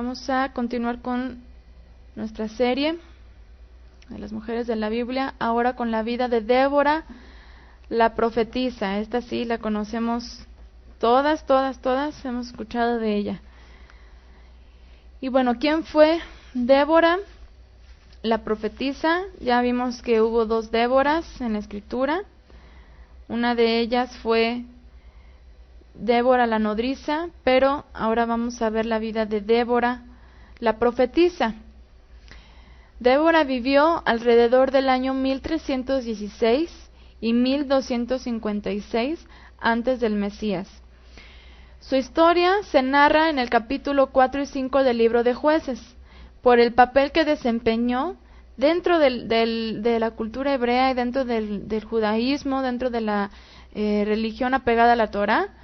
Vamos a continuar con nuestra serie de las mujeres de la Biblia, ahora con la vida de Débora, la profetisa. Esta sí la conocemos todas, hemos escuchado de ella. Y bueno, ¿quién fue Débora, la profetisa? Ya vimos que hubo dos Déboras en la escritura. Una de ellas fue Débora la nodriza, pero ahora vamos a ver la vida de Débora, la profetisa. Débora vivió alrededor del año 1316 y 1256 antes del Mesías. Su historia se narra en el capítulo 4 y 5 del libro de Jueces, por el papel que desempeñó dentro de la cultura hebrea y dentro del judaísmo, dentro de la religión apegada a la Torá.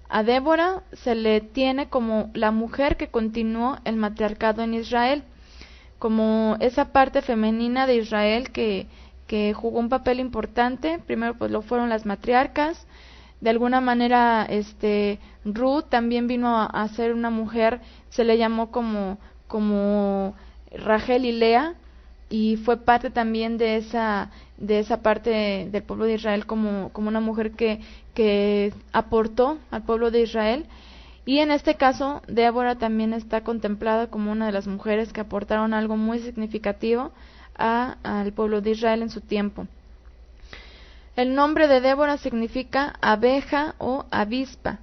A Débora se le tiene como la mujer que continuó el matriarcado en Israel, como esa parte femenina de Israel que jugó un papel importante. Primero pues lo fueron las matriarcas. De alguna manera Ruth también vino a ser una mujer, se le llamó como Rachel y Lea, y fue parte también de esa parte del pueblo de Israel como una mujer que aportó al pueblo de Israel. Y en este caso Débora también está contemplada como una de las mujeres que aportaron algo muy significativo al pueblo de Israel en su tiempo. El nombre de Débora significa abeja o avispa.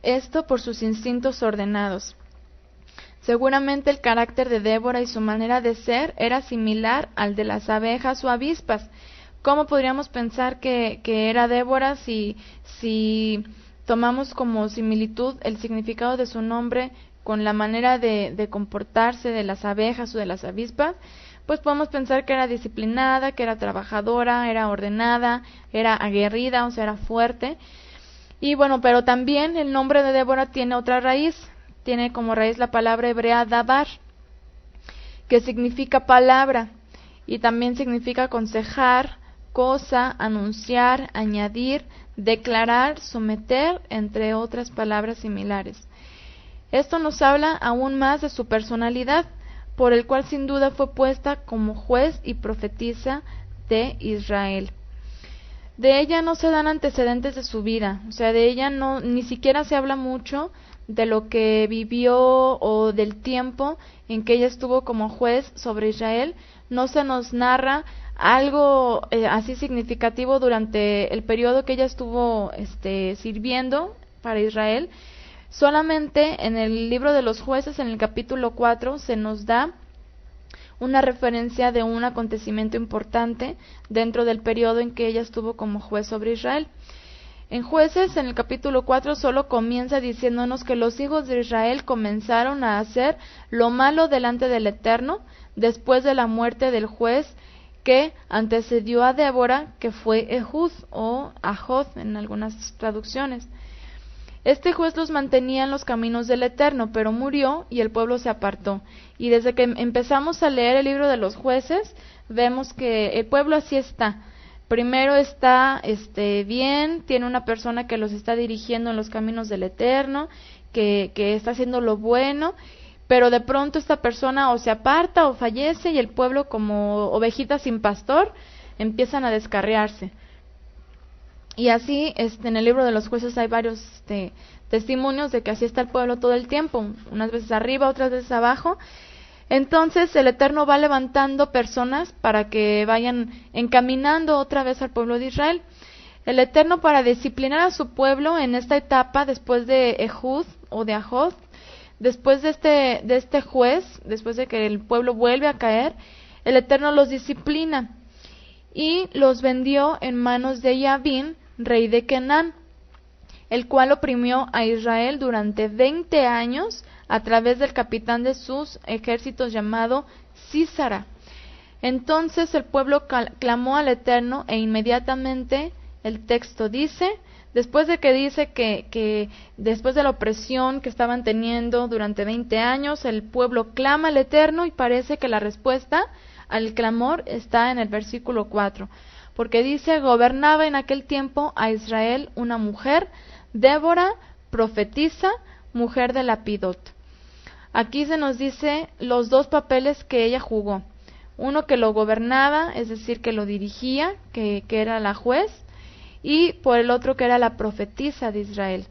Esto por sus instintos ordenados. Seguramente el carácter de Débora y su manera de ser era similar al de las abejas o avispas. ¿Cómo podríamos pensar que era Débora si tomamos como similitud el significado de su nombre con la manera de comportarse de las abejas o de las avispas? Pues podemos pensar que era disciplinada, que era trabajadora, era ordenada, era aguerrida, o sea, era fuerte. Y bueno, pero también el nombre de Débora tiene otra raíz. Tiene como raíz la palabra hebrea dabar, que significa palabra, y también significa aconsejar, cosa, anunciar, añadir, declarar, someter, entre otras palabras similares. Esto nos habla aún más de su personalidad, por el cual sin duda fue puesta como juez y profetisa de Israel. De ella no se dan antecedentes de su vida, o sea, de ella ni siquiera se habla mucho de lo que vivió o del tiempo en que ella estuvo como juez sobre Israel. No se nos narra algo así significativo durante el periodo que ella estuvo sirviendo para Israel. Solamente en el libro de los Jueces, en el capítulo 4, se nos da una referencia de un acontecimiento importante dentro del periodo en que ella estuvo como juez sobre Israel. En Jueces, en el capítulo 4, solo comienza diciéndonos que los hijos de Israel comenzaron a hacer lo malo delante del Eterno después de la muerte del juez que antecedió a Débora, que fue Ehud o Ahod en algunas traducciones. Este juez los mantenía en los caminos del Eterno, pero murió y el pueblo se apartó. Y desde que empezamos a leer el libro de los Jueces, vemos que el pueblo así está. Primero está bien, tiene una persona que los está dirigiendo en los caminos del Eterno, que está haciendo lo bueno, pero de pronto esta persona o se aparta o fallece y el pueblo, como ovejitas sin pastor, empiezan a descarriarse. Y así en el libro de los Jueces hay varios testimonios de que así está el pueblo todo el tiempo, unas veces arriba, otras veces abajo. Entonces el Eterno va levantando personas para que vayan encaminando otra vez al pueblo de Israel. El Eterno, para disciplinar a su pueblo en esta etapa, después de Ehud o de Ahod, después de este juez, después de que el pueblo vuelve a caer, el Eterno los disciplina y los vendió en manos de Yabín, rey de Canaán, el cual oprimió a Israel durante 20 años a través del capitán de sus ejércitos llamado Sísara. Entonces el pueblo clamó al Eterno e inmediatamente el texto dice, después de que dice que después de la opresión que estaban teniendo durante 20 años, el pueblo clama al Eterno y parece que la respuesta al clamor está en el versículo 4, porque dice, gobernaba en aquel tiempo a Israel una mujer, Débora, profetisa, mujer de Lapidot. Aquí se nos dice los dos papeles que ella jugó. Uno que lo gobernaba, es decir, que lo dirigía, que era la juez, y por el otro que era la profetisa de Israel.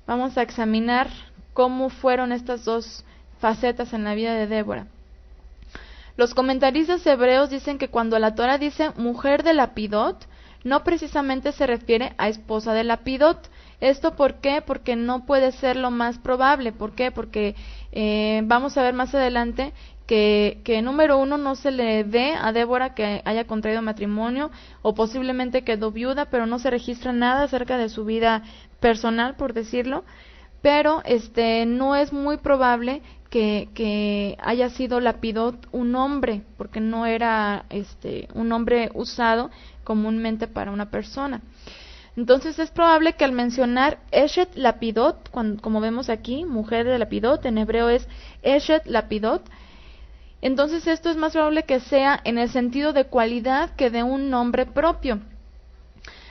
Vamos a examinar cómo fueron estas dos facetas en la vida de Débora. Los comentaristas hebreos dicen que cuando la Torah dice mujer de Lapidot, no precisamente se refiere a esposa de Lapidot. ¿Esto por qué? Porque no puede ser lo más probable. ¿Por qué? Porque vamos a ver más adelante que número uno, no se le ve a Débora que haya contraído matrimonio, o posiblemente quedó viuda, pero no se registra nada acerca de su vida personal, por decirlo. Pero no es muy probable que haya sido Lapidot un hombre, porque no era un nombre usado comúnmente para una persona. Entonces es probable que al mencionar Eshet Lapidot, como vemos aquí, mujer de Lapidot, en hebreo es Eshet Lapidot, entonces esto es más probable que sea en el sentido de cualidad que de un nombre propio.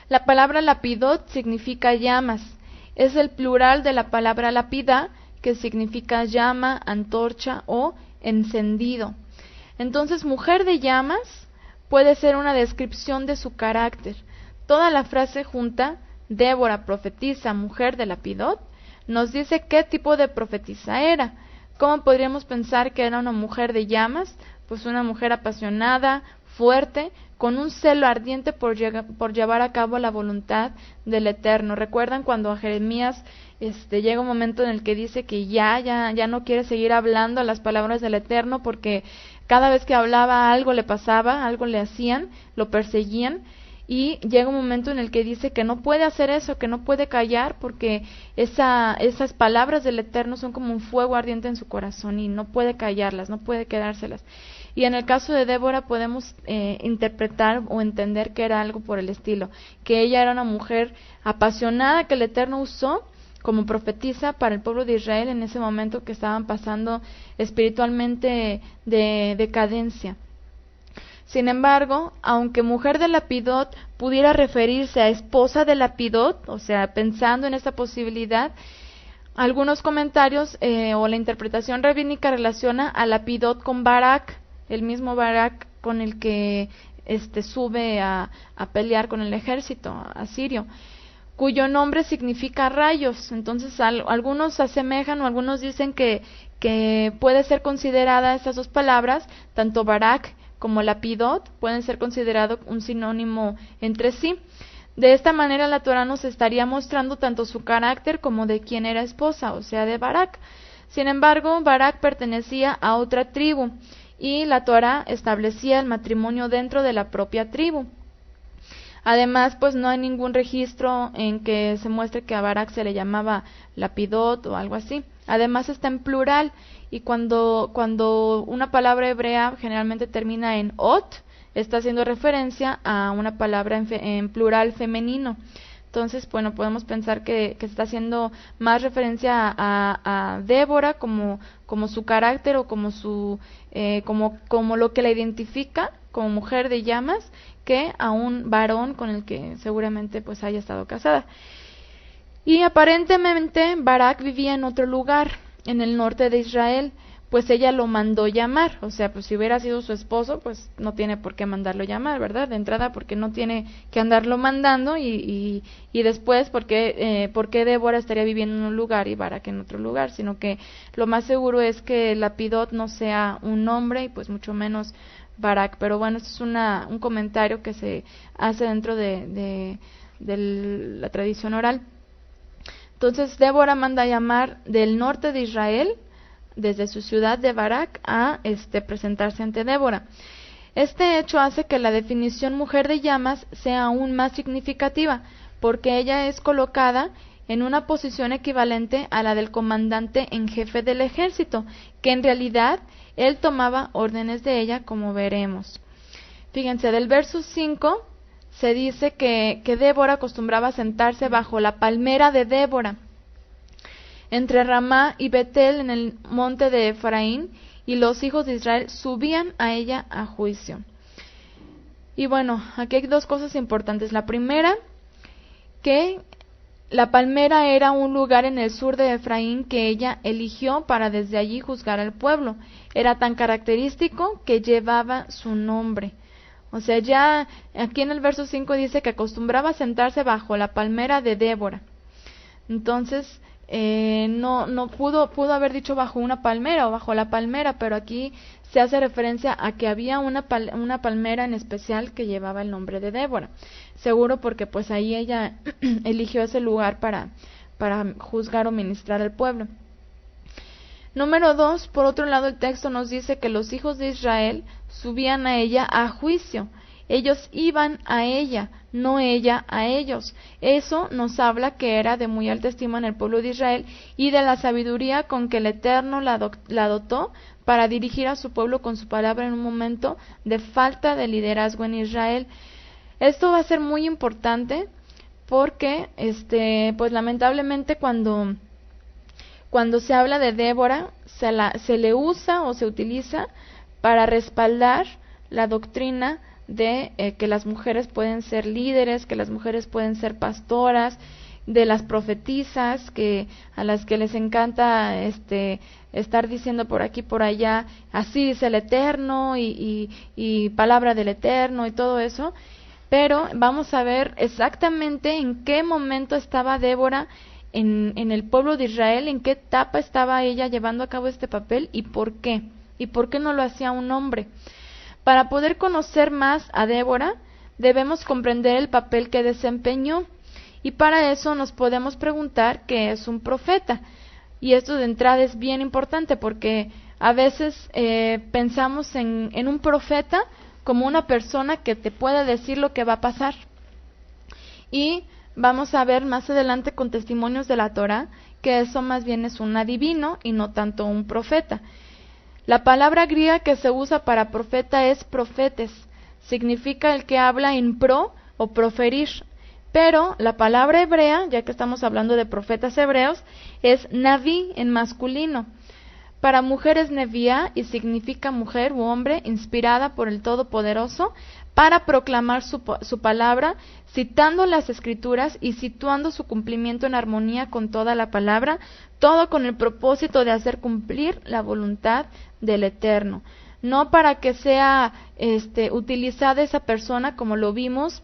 La palabra Lapidot significa llamas, es el plural de la palabra lapida, que significa llama, antorcha o encendido. Entonces, mujer de llamas puede ser una descripción de su carácter. Toda la frase junta, Débora, profetisa, mujer de Lapidot, nos dice qué tipo de profetisa era. ¿Cómo podríamos pensar que era una mujer de llamas? Pues una mujer apasionada, fuerte, con un celo ardiente por llevar a cabo la voluntad del Eterno. ¿Recuerdan cuando a Jeremías llega un momento en el que dice que ya no quiere seguir hablando las palabras del Eterno, porque cada vez que hablaba algo le pasaba, algo le hacían, lo perseguían? Y llega un momento en el que dice que no puede hacer eso, que no puede callar, porque esas palabras del Eterno son como un fuego ardiente en su corazón y no puede callarlas, no puede quedárselas. Y en el caso de Débora podemos interpretar o entender que era algo por el estilo, que ella era una mujer apasionada que el Eterno usó como profetisa para el pueblo de Israel en ese momento que estaban pasando espiritualmente de decadencia. Sin embargo, aunque mujer de Lapidot pudiera referirse a esposa de Lapidot, o sea, pensando en esta posibilidad, algunos comentarios o la interpretación rabínica relaciona a Lapidot con Barak, el mismo Barak con el que sube a pelear con el ejército asirio, cuyo nombre significa rayos. Entonces algunos asemejan o algunos dicen que puede ser considerada estas dos palabras, tanto Barak como Lapidot, pueden ser considerados un sinónimo entre sí. De esta manera la Torah nos estaría mostrando tanto su carácter como de quién era esposa, o sea, de Barak. Sin embargo, Barak pertenecía a otra tribu y la Torah establecía el matrimonio dentro de la propia tribu. Además, pues no hay ningún registro en que se muestre que a Barak se le llamaba Lapidot o algo así. Además está en plural, y cuando una palabra hebrea generalmente termina en ot, está haciendo referencia a una palabra en plural femenino. Entonces, bueno, podemos pensar que está haciendo más referencia a Débora como su carácter o como como lo que la identifica como mujer de llamas, que a un varón con el que seguramente pues haya estado casada. Y aparentemente Barak vivía en otro lugar, en el norte de Israel, pues ella lo mandó llamar. O sea, pues si hubiera sido su esposo, pues no tiene por qué mandarlo llamar, ¿verdad? De entrada, porque no tiene que andarlo mandando, y después, ¿por qué Débora estaría viviendo en un lugar y Barak en otro lugar? Sino que lo más seguro es que Lapidot no sea un hombre y pues mucho menos Barak. Pero bueno, esto es un comentario que se hace dentro de la tradición oral. Entonces Débora manda llamar del norte de Israel, desde su ciudad de Barak, a presentarse ante Débora. Este hecho hace que la definición mujer de llamas sea aún más significativa, porque ella es colocada en una posición equivalente a la del comandante en jefe del ejército, que en realidad él tomaba órdenes de ella, como veremos. Fíjense, del verso 5 se dice que Débora acostumbraba sentarse bajo la palmera de Débora, entre Ramá y Betel en el monte de Efraín, y los hijos de Israel subían a ella a juicio. Y bueno, aquí hay dos cosas importantes. La primera, que La palmera era un lugar en el sur de Efraín que ella eligió para desde allí juzgar al pueblo. Era tan característico que llevaba su nombre. O sea, ya aquí en el verso 5 dice que acostumbraba sentarse bajo la palmera de Débora. Entonces, no pudo haber dicho bajo una palmera o bajo la palmera, pero aquí se hace referencia a que había una palmera en especial que llevaba el nombre de Débora. Seguro porque pues ahí ella eligió ese lugar para juzgar o ministrar al pueblo. Número 2, por otro lado el texto nos dice que los hijos de Israel subían a ella a juicio. Ellos iban a ella, no ella a ellos. Eso nos habla que era de muy alta estima en el pueblo de Israel y de la sabiduría con que el Eterno la dotó para dirigir a su pueblo con su palabra en un momento de falta de liderazgo en Israel. Esto va a ser muy importante porque, pues lamentablemente cuando se habla de Débora, se le usa o se utiliza para respaldar la doctrina de que las mujeres pueden ser líderes, que las mujeres pueden ser pastoras, de las profetisas a las que les encanta estar diciendo por aquí por allá, así dice el Eterno y palabra del Eterno y todo eso. Pero vamos a ver exactamente en qué momento estaba Débora en el pueblo de Israel, en qué etapa estaba ella llevando a cabo este papel y por qué no lo hacía un hombre. Para poder conocer más a Débora, debemos comprender el papel que desempeñó, y para eso nos podemos preguntar qué es un profeta. Y esto de entrada es bien importante porque a veces pensamos en un profeta como una persona que te puede decir lo que va a pasar. Y vamos a ver más adelante con testimonios de la Torá que eso más bien es un adivino y no tanto un profeta. La palabra griega que se usa para profeta es profetes, significa el que habla en pro o proferir, pero la palabra hebrea, ya que estamos hablando de profetas hebreos, es naví en masculino. Para mujeres neviá y significa mujer u hombre inspirada por el Todopoderoso para proclamar su palabra, citando las Escrituras y situando su cumplimiento en armonía con toda la palabra, todo con el propósito de hacer cumplir la voluntad del Eterno. No para que sea utilizada esa persona como lo vimos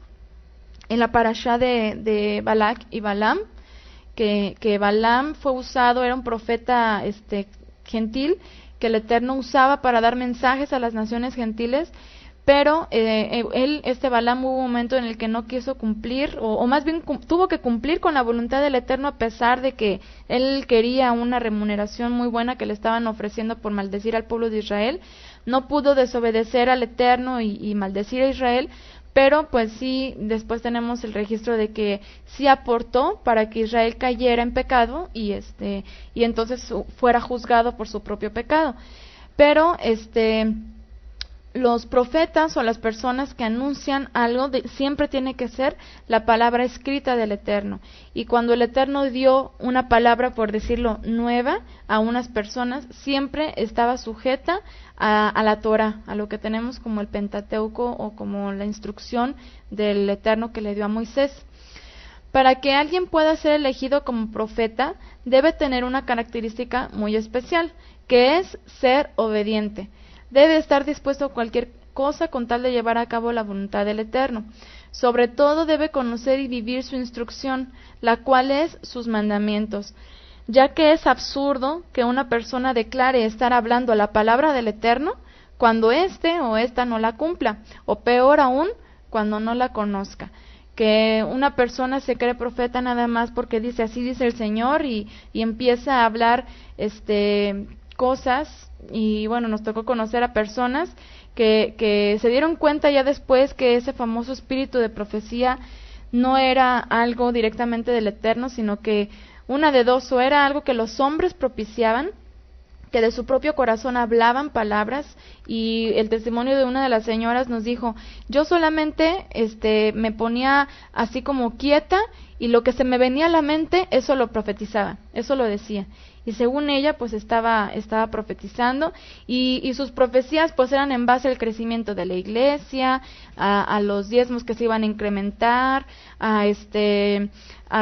en la parashá de Balac y Balaam, que Balaam fue usado, era un profeta gentil, que el Eterno usaba para dar mensajes a las naciones gentiles, pero Balaam hubo un momento en el que no quiso cumplir, o más bien tuvo que cumplir con la voluntad del Eterno a pesar de que él quería una remuneración muy buena que le estaban ofreciendo por maldecir al pueblo de Israel. No pudo desobedecer al Eterno y maldecir a Israel, pero pues sí, después tenemos el registro de que sí aportó para que Israel cayera en pecado y entonces fuera juzgado por su propio pecado. Pero los profetas o las personas que anuncian algo siempre tiene que ser la palabra escrita del Eterno. Y cuando el Eterno dio una palabra, por decirlo, nueva a unas personas, siempre estaba sujeta a la Torah, a lo que tenemos como el Pentateuco o como la instrucción del Eterno que le dio a Moisés. Para que alguien pueda ser elegido como profeta, debe tener una característica muy especial, que es ser obediente. Debe estar dispuesto a cualquier cosa con tal de llevar a cabo la voluntad del Eterno. Sobre todo debe conocer y vivir su instrucción, la cual es sus mandamientos, ya que es absurdo que una persona declare estar hablando la palabra del Eterno cuando o ésta no la cumpla, o peor aún, cuando no la conozca. Que una persona se cree profeta nada más porque dice así dice el Señor y empieza a hablar cosas. Y bueno, nos tocó conocer a personas que se dieron cuenta ya después que ese famoso espíritu de profecía no era algo directamente del Eterno, sino que una de dos, o era algo que los hombres propiciaban, que de su propio corazón hablaban palabras, y el testimonio de una de las señoras nos dijo, yo solamente me ponía así como quieta y lo que se me venía a la mente, eso lo profetizaba, eso lo decía. Y según ella, pues estaba profetizando, y sus profecías pues eran en base al crecimiento de la iglesia, a los diezmos que se iban a incrementar, a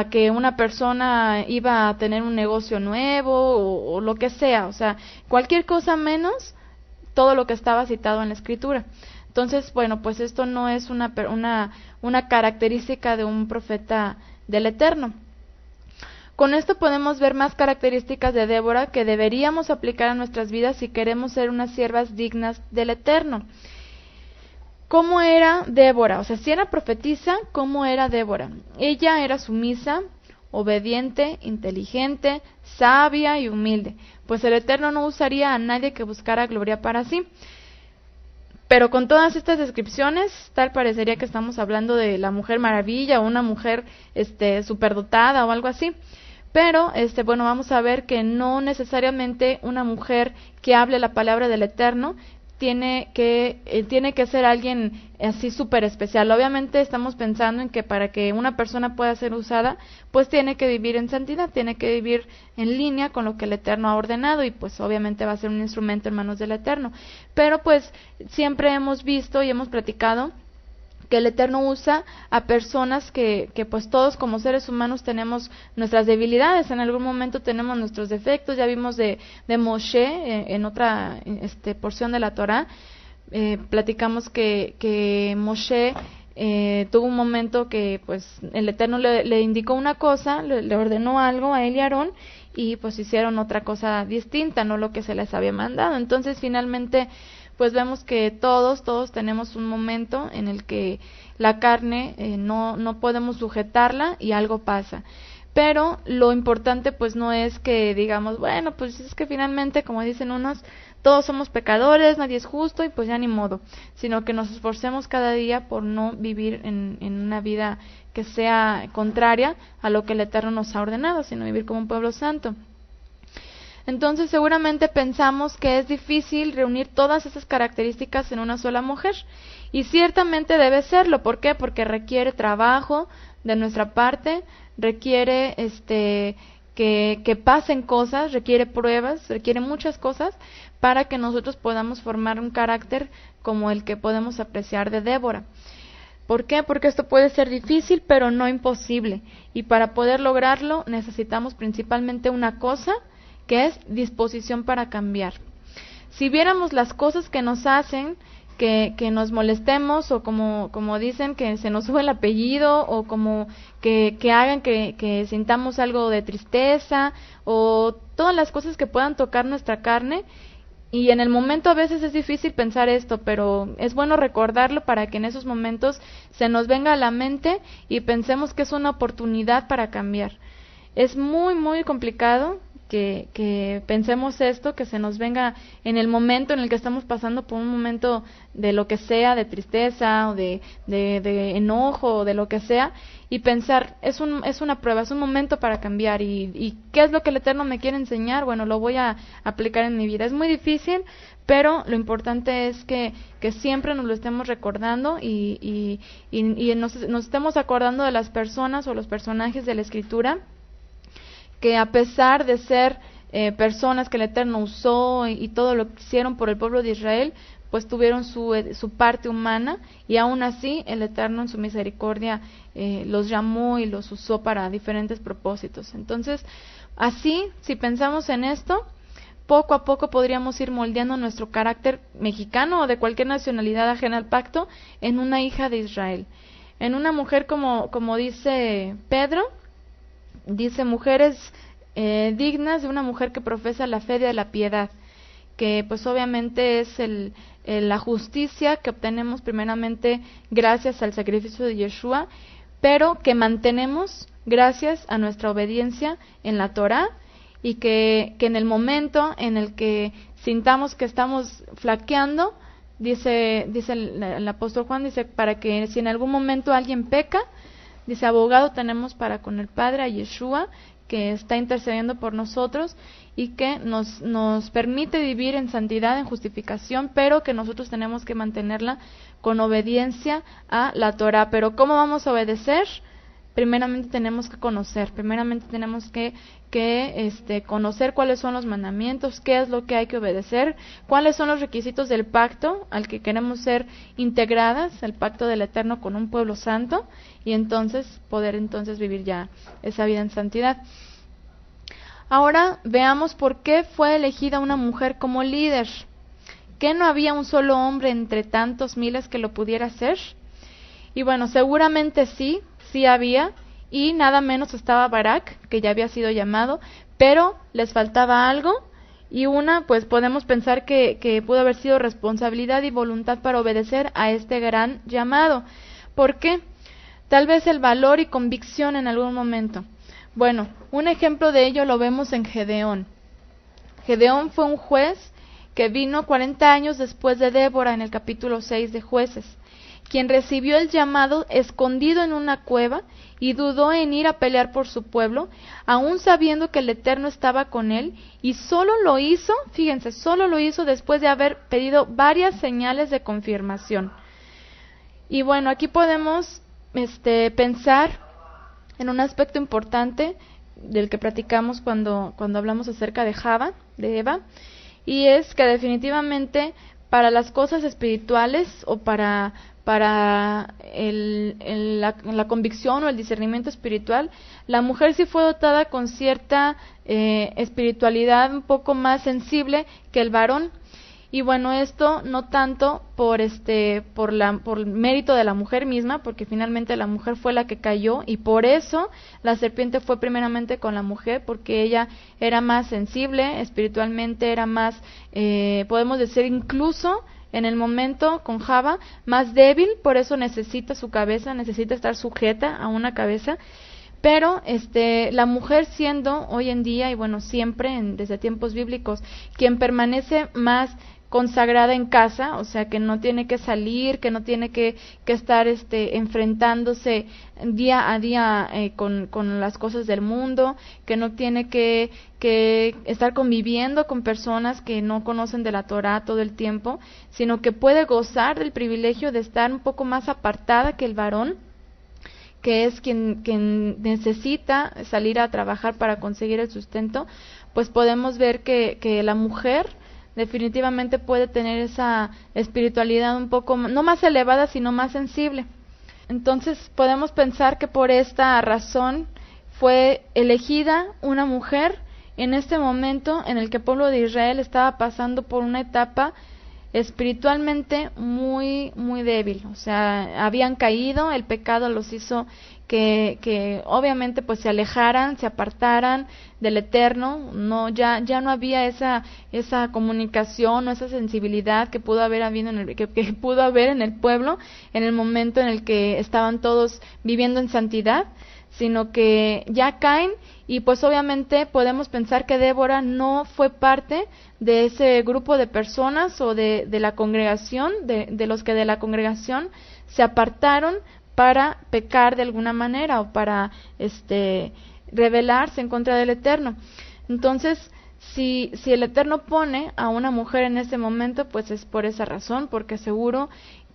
que una persona iba a tener un negocio nuevo, o lo que sea, o sea, cualquier cosa menos todo lo que estaba citado en la Escritura. Entonces, bueno, pues esto no es una característica de un profeta del Eterno. Con esto podemos ver más características de Débora que deberíamos aplicar a nuestras vidas si queremos ser unas siervas dignas del Eterno. ¿Cómo era Débora? O sea, si era profetisa, ¿cómo era Débora? Ella era sumisa, obediente, inteligente, sabia y humilde, pues el Eterno no usaría a nadie que buscara gloria para sí. Pero con todas estas descripciones, tal parecería que estamos hablando de la Mujer Maravilla o una mujer superdotada o algo así. Pero bueno, vamos a ver que no necesariamente una mujer que hable la palabra del Eterno tiene que ser alguien así súper especial. Obviamente estamos pensando en que para que una persona pueda ser usada, pues tiene que vivir en santidad, tiene que vivir en línea con lo que el Eterno ha ordenado, y pues obviamente va a ser un instrumento en manos del Eterno. Pero pues siempre hemos visto y hemos platicado que el Eterno usa a personas que pues todos como seres humanos tenemos nuestras debilidades, en algún momento tenemos nuestros defectos. Ya vimos de Moshe en otra porción de la Torá, platicamos que Moshe tuvo un momento que pues el Eterno le indicó una cosa, le ordenó algo a él y a Aarón, y pues hicieron otra cosa distinta, no lo que se les había mandado. Entonces finalmente pues vemos que todos tenemos un momento en el que la carne no podemos sujetarla y algo pasa. Pero lo importante pues no es que digamos, bueno, pues es que finalmente, como dicen unos, todos somos pecadores, nadie es justo y pues ya ni modo, sino que nos esforcemos cada día por no vivir en una vida que sea contraria a lo que el Eterno nos ha ordenado, sino vivir como un pueblo santo. Entonces seguramente pensamos que es difícil reunir todas esas características en una sola mujer, y ciertamente debe serlo. ¿Por qué? Porque requiere trabajo de nuestra parte, requiere que pasen cosas, requiere pruebas, requiere muchas cosas para que nosotros podamos formar un carácter como el que podemos apreciar de Débora. ¿Por qué? Porque esto puede ser difícil, pero no imposible, y para poder lograrlo necesitamos principalmente una cosa, que es disposición para cambiar. Si viéramos las cosas que nos hacen que nos molestemos, o como dicen, que se nos sube el apellido, o como que hagan que sintamos algo de tristeza, o todas las cosas que puedan tocar nuestra carne, y en el momento a veces es difícil pensar esto, pero es bueno recordarlo para que en esos momentos se nos venga a la mente y pensemos que es una oportunidad para cambiar. Es muy, muy complicado que pensemos esto, que se nos venga en el momento en el que estamos pasando por un momento de lo que sea, de tristeza o de enojo o de lo que sea, y pensar, es una prueba, es un momento para cambiar. ¿Y qué es lo que el Eterno me quiere enseñar? Bueno, lo voy a aplicar en mi vida. Es muy difícil, pero lo importante es que siempre nos lo estemos recordando y nos estemos acordando de las personas o los personajes de la Escritura, que a pesar de ser personas que el Eterno usó y todo lo que hicieron por el pueblo de Israel, pues tuvieron su parte humana, y aún así el Eterno en su misericordia los llamó y los usó para diferentes propósitos. Entonces, así, si pensamos en esto, poco a poco podríamos ir moldeando nuestro carácter mexicano o de cualquier nacionalidad ajena al pacto en una hija de Israel, en una mujer como dice Pedro. Dice, mujeres dignas de una mujer que profesa la fe de la piedad, que pues obviamente es la justicia que obtenemos primeramente gracias al sacrificio de Yeshua, pero que mantenemos gracias a nuestra obediencia en la Torá, y que en el momento en el que sintamos que estamos flaqueando, dice el apóstol Juan, dice, para que si en algún momento alguien peca, dice, abogado tenemos para con el Padre, a Yeshua, que está intercediendo por nosotros y que nos permite vivir en santidad, en justificación, pero que nosotros tenemos que mantenerla con obediencia a la Torah. Pero ¿cómo vamos a obedecer? primeramente tenemos que conocer, conocer cuáles son los mandamientos, qué es lo que hay que obedecer, cuáles son los requisitos del pacto al que queremos ser integradas, el pacto del Eterno con un pueblo santo, y entonces poder vivir ya esa vida en santidad. Ahora veamos por qué fue elegida una mujer como líder. ¿Que no había un solo hombre entre tantos miles que lo pudiera hacer? Y bueno, seguramente sí había, y nada menos estaba Barak, que ya había sido llamado, pero les faltaba algo, y pues podemos pensar que pudo haber sido responsabilidad y voluntad para obedecer a este gran llamado. ¿Por qué? Tal vez el valor y convicción en algún momento. Bueno, un ejemplo de ello lo vemos en Gedeón. Gedeón fue un juez que vino 40 años después de Débora en el capítulo 6 de Jueces, quien recibió el llamado escondido en una cueva y dudó en ir a pelear por su pueblo, aún sabiendo que el Eterno estaba con él, y solo lo hizo después de haber pedido varias señales de confirmación. Y bueno, aquí podemos pensar en un aspecto importante del que platicamos cuando hablamos acerca de Eva, y es que definitivamente para las cosas espirituales o para la convicción o el discernimiento espiritual, la mujer sí fue dotada con cierta espiritualidad un poco más sensible que el varón. Y bueno, esto no tanto por mérito de la mujer misma, porque finalmente la mujer fue la que cayó, y por eso la serpiente fue primeramente con la mujer, porque ella era más sensible espiritualmente, era más, podemos decir incluso en el momento con Java, más débil, por eso necesita su cabeza, necesita estar sujeta a una cabeza. Pero la mujer siendo hoy en día, y bueno, siempre desde tiempos bíblicos, quien permanece más consagrada en casa, o sea, que no tiene que salir, que no tiene que estar enfrentándose día a día con las cosas del mundo, que no tiene que estar conviviendo con personas que no conocen de la Torá todo el tiempo, sino que puede gozar del privilegio de estar un poco más apartada que el varón, que es quien necesita salir a trabajar para conseguir el sustento. Pues podemos ver que la mujer definitivamente puede tener esa espiritualidad un poco, no más elevada, sino más sensible. Entonces podemos pensar que por esta razón fue elegida una mujer en este momento en el que el pueblo de Israel estaba pasando por una etapa espiritualmente muy, muy débil. O sea, habían caído, el pecado los hizo que obviamente pues se alejaran, se apartaran del Eterno. Ya no había esa comunicación o esa sensibilidad que pudo haber que pudo haber en el pueblo en el momento en el que estaban todos viviendo en santidad, sino que ya caen. Y pues obviamente podemos pensar que Débora no fue parte de ese grupo de personas o de la congregación, de los que de la congregación se apartaron para pecar de alguna manera o para rebelarse en contra del Eterno. Entonces, si el Eterno pone a una mujer en ese momento, pues es por esa razón, porque seguro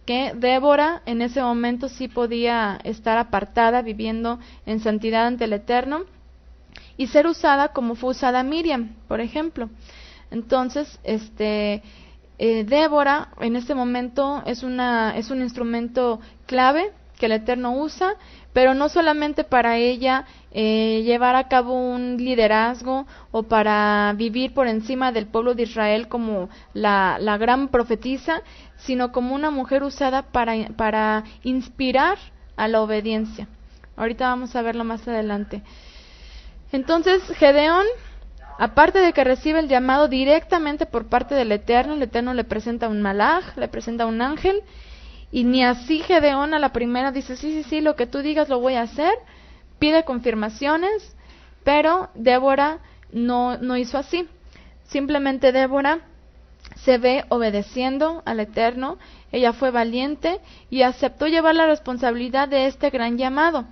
que Débora en ese momento sí podía estar apartada, viviendo en santidad ante el Eterno, y ser usada como fue usada Miriam, por ejemplo. Entonces, Débora en este momento es un instrumento clave que el Eterno usa, pero no solamente para ella llevar a cabo un liderazgo o para vivir por encima del pueblo de Israel como la gran profetisa, sino como una mujer usada para inspirar a la obediencia. Ahorita vamos a verlo más adelante. Entonces, Gedeón, aparte de que recibe el llamado directamente por parte del Eterno, el Eterno le presenta un malaj, le presenta un ángel, y ni así Gedeón a la primera dice, sí, lo que tú digas lo voy a hacer, pide confirmaciones, pero Débora no hizo así. Simplemente Débora se ve obedeciendo al Eterno, ella fue valiente y aceptó llevar la responsabilidad de este gran llamado,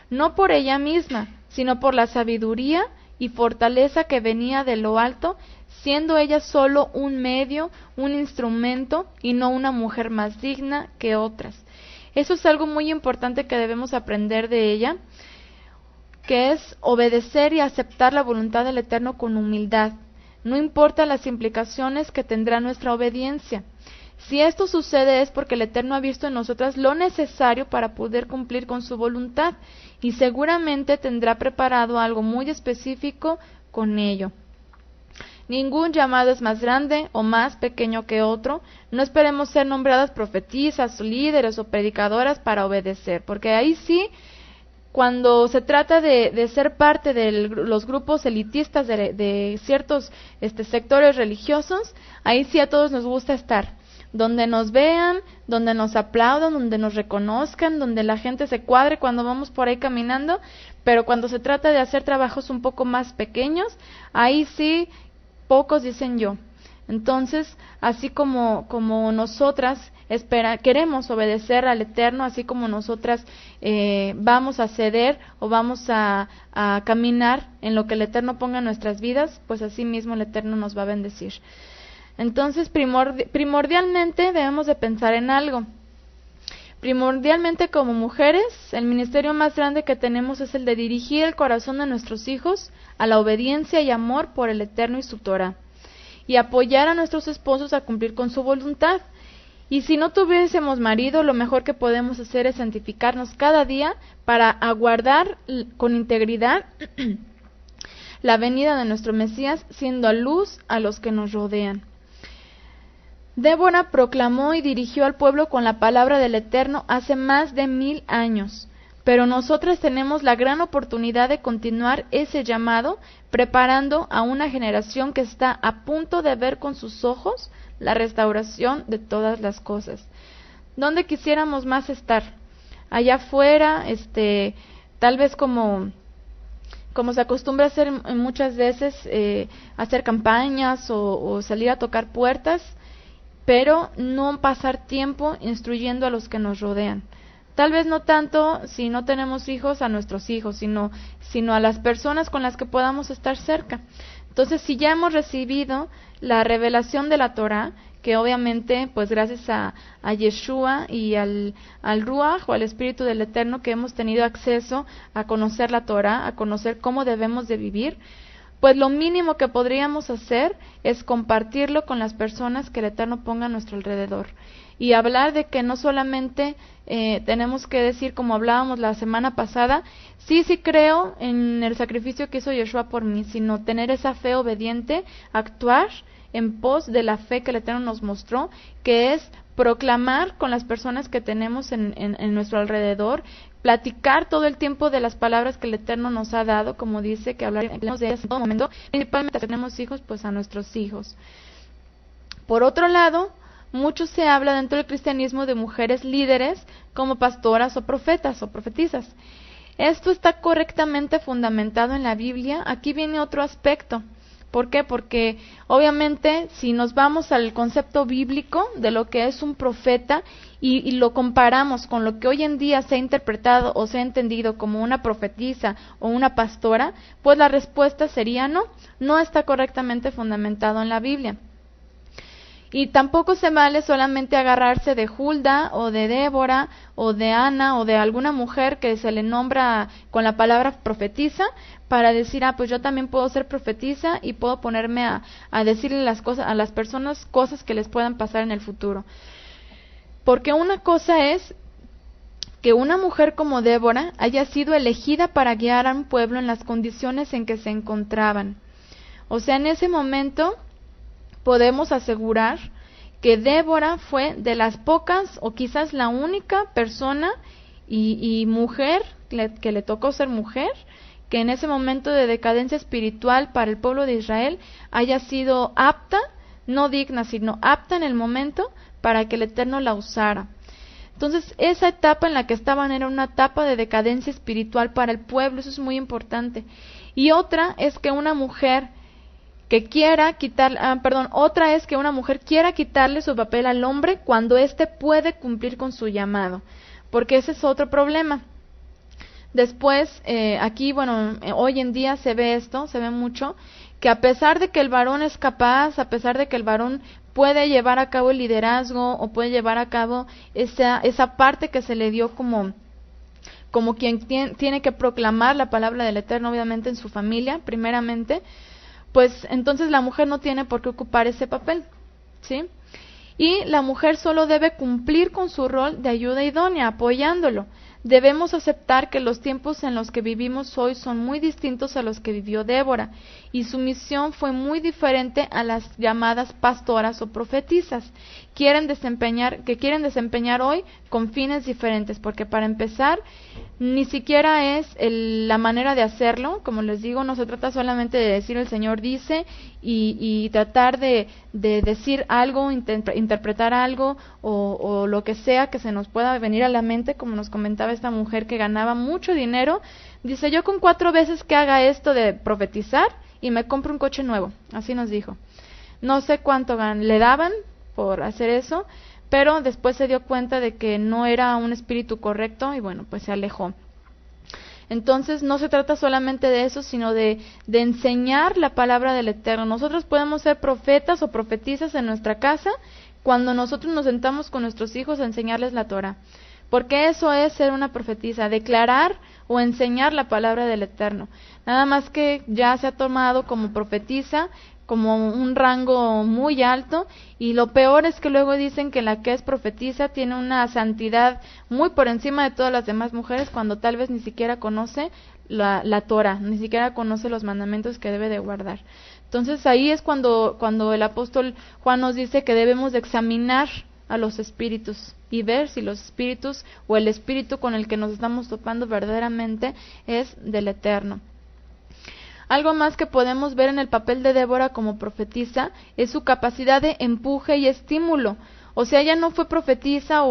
no por ella misma, sino por la sabiduría y fortaleza que venía de lo alto, siendo ella solo un medio, un instrumento, y no una mujer más digna que otras. Eso es algo muy importante que debemos aprender de ella. que es obedecer y aceptar la voluntad del Eterno con humildad. No importa las implicaciones que tendrá nuestra obediencia. Si esto sucede es porque el Eterno ha visto en nosotras lo necesario para poder cumplir con su voluntad, y seguramente tendrá preparado algo muy específico con ello. Ningún llamado es más grande o más pequeño que otro. No esperemos ser nombradas profetisas, líderes o predicadoras para obedecer, porque ahí sí, cuando se trata de ser parte de los grupos elitistas de ciertos sectores religiosos, ahí sí a todos nos gusta estar. Donde nos vean, donde nos aplaudan, donde nos reconozcan, donde la gente se cuadre cuando vamos por ahí caminando, pero cuando se trata de hacer trabajos un poco más pequeños, ahí sí pocos dicen yo. Entonces, así como nosotras queremos obedecer al Eterno, así como nosotras vamos a ceder o vamos a caminar en lo que el Eterno ponga en nuestras vidas, pues así mismo el Eterno nos va a bendecir. Entonces, primordialmente debemos de pensar en algo. Primordialmente como mujeres, el ministerio más grande que tenemos es el de dirigir el corazón de nuestros hijos a la obediencia y amor por el Eterno y su Torah, y apoyar a nuestros esposos a cumplir con su voluntad. Y si no tuviésemos marido, lo mejor que podemos hacer es santificarnos cada día para aguardar con integridad la venida de nuestro Mesías, siendo a luz a los que nos rodean. Débora proclamó y dirigió al pueblo con la palabra del Eterno hace más de 1000 años, pero nosotras tenemos la gran oportunidad de continuar ese llamado, preparando a una generación que está a punto de ver con sus ojos la restauración de todas las cosas. ¿Dónde quisiéramos más estar? Allá afuera, tal vez como se acostumbra a hacer muchas veces, hacer campañas o salir a tocar puertas, pero no pasar tiempo instruyendo a los que nos rodean. Tal vez no tanto, si no tenemos hijos, a nuestros hijos, sino a las personas con las que podamos estar cerca. Entonces, si ya hemos recibido la revelación de la Torah, que obviamente, pues gracias a Yeshua y al Ruach o al Espíritu del Eterno, que hemos tenido acceso a conocer la Torah, a conocer cómo debemos de vivir, pues lo mínimo que podríamos hacer es compartirlo con las personas que el Eterno ponga a nuestro alrededor. Y hablar de que no solamente tenemos que decir, como hablábamos la semana pasada, sí creo en el sacrificio que hizo Yeshua por mí, sino tener esa fe obediente, actuar en pos de la fe que el Eterno nos mostró, que es proclamar con las personas que tenemos en nuestro alrededor, platicar todo el tiempo de las palabras que el Eterno nos ha dado, como dice, que hablamos de ellas en todo momento, principalmente si tenemos hijos, pues a nuestros hijos. Por otro lado, mucho se habla dentro del cristianismo de mujeres líderes como pastoras o profetas o profetisas. Esto está correctamente fundamentado en la Biblia. Aquí viene otro aspecto. ¿Por qué? Porque obviamente si nos vamos al concepto bíblico de lo que es un profeta y lo comparamos con lo que hoy en día se ha interpretado o se ha entendido como una profetisa o una pastora, pues la respuesta sería no está correctamente fundamentado en la Biblia. Y tampoco se vale solamente agarrarse de Hulda o de Débora o de Ana o de alguna mujer que se le nombra con la palabra profetisa para decir, pues yo también puedo ser profetisa y puedo ponerme a decirle las cosas a las personas, cosas que les puedan pasar en el futuro. Porque una cosa es que una mujer como Débora haya sido elegida para guiar a un pueblo en las condiciones en que se encontraban. O sea, en ese momento podemos asegurar que Débora fue de las pocas o quizás la única persona y mujer que le tocó ser mujer, que en ese momento de decadencia espiritual para el pueblo de Israel haya sido apta, no digna, sino apta en el momento para que el Eterno la usara. Entonces, esa etapa en la que estaban era una etapa de decadencia espiritual para el pueblo, eso es muy importante. Y otra es que una mujer otra es que una mujer quiera quitarle su papel al hombre cuando éste puede cumplir con su llamado, porque ese es otro problema. Después, aquí, hoy en día se ve mucho, que a pesar de que el varón es capaz, a pesar de que el varón puede llevar a cabo el liderazgo o puede llevar a cabo esa parte que se le dio como como quien tiene que proclamar la palabra del Eterno, obviamente en su familia, primeramente, pues entonces la mujer no tiene por qué ocupar ese papel, ¿sí? Y la mujer solo debe cumplir con su rol de ayuda idónea, apoyándolo. Debemos aceptar que los tiempos en los que vivimos hoy son muy distintos a los que vivió Débora, y su misión fue muy diferente a las llamadas pastoras o profetisas, que quieren desempeñar hoy con fines diferentes, porque para empezar, ni siquiera es la manera de hacerlo. Como les digo, no se trata solamente de decir el Señor dice y tratar de decir algo, interpretar algo o lo que sea que se nos pueda venir a la mente, como nos comentaba esta mujer que ganaba mucho dinero. Dice, yo con 4 veces que haga esto de profetizar y me compro un coche nuevo, así nos dijo. No sé cuánto le daban por hacer eso, pero después se dio cuenta de que no era un espíritu correcto y bueno, pues se alejó. Entonces no se trata solamente de eso, sino de enseñar la palabra del Eterno. Nosotros podemos ser profetas o profetizas en nuestra casa cuando nosotros nos sentamos con nuestros hijos a enseñarles la Torah. Porque eso es ser una profetisa, declarar o enseñar la palabra del Eterno. Nada más que ya se ha tomado como profetisa como un rango muy alto, y lo peor es que luego dicen que la que es profetisa tiene una santidad muy por encima de todas las demás mujeres, cuando tal vez ni siquiera conoce la Torah, ni siquiera conoce los mandamientos que debe de guardar. Entonces ahí es cuando el apóstol Juan nos dice que debemos de examinar a los espíritus y ver si los espíritus o el espíritu con el que nos estamos topando verdaderamente es del Eterno. Algo más que podemos ver en el papel de Débora como profetisa es su capacidad de empuje y estímulo. O sea, ella no fue profetisa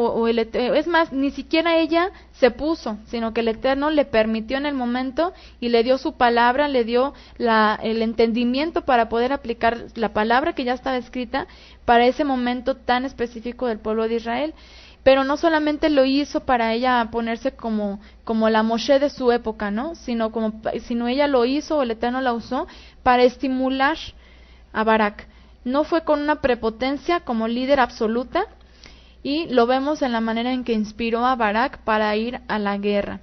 es más, ni siquiera ella se puso, sino que el Eterno le permitió en el momento y le dio su palabra, le dio el entendimiento para poder aplicar la palabra que ya estaba escrita para ese momento tan específico del pueblo de Israel. Pero no solamente lo hizo para ella ponerse como la Moshe de su época, ¿no? Sino ella lo hizo, o el Eterno la usó, para estimular a Barak. No fue con una prepotencia como líder absoluta, y lo vemos en la manera en que inspiró a Barak para ir a la guerra.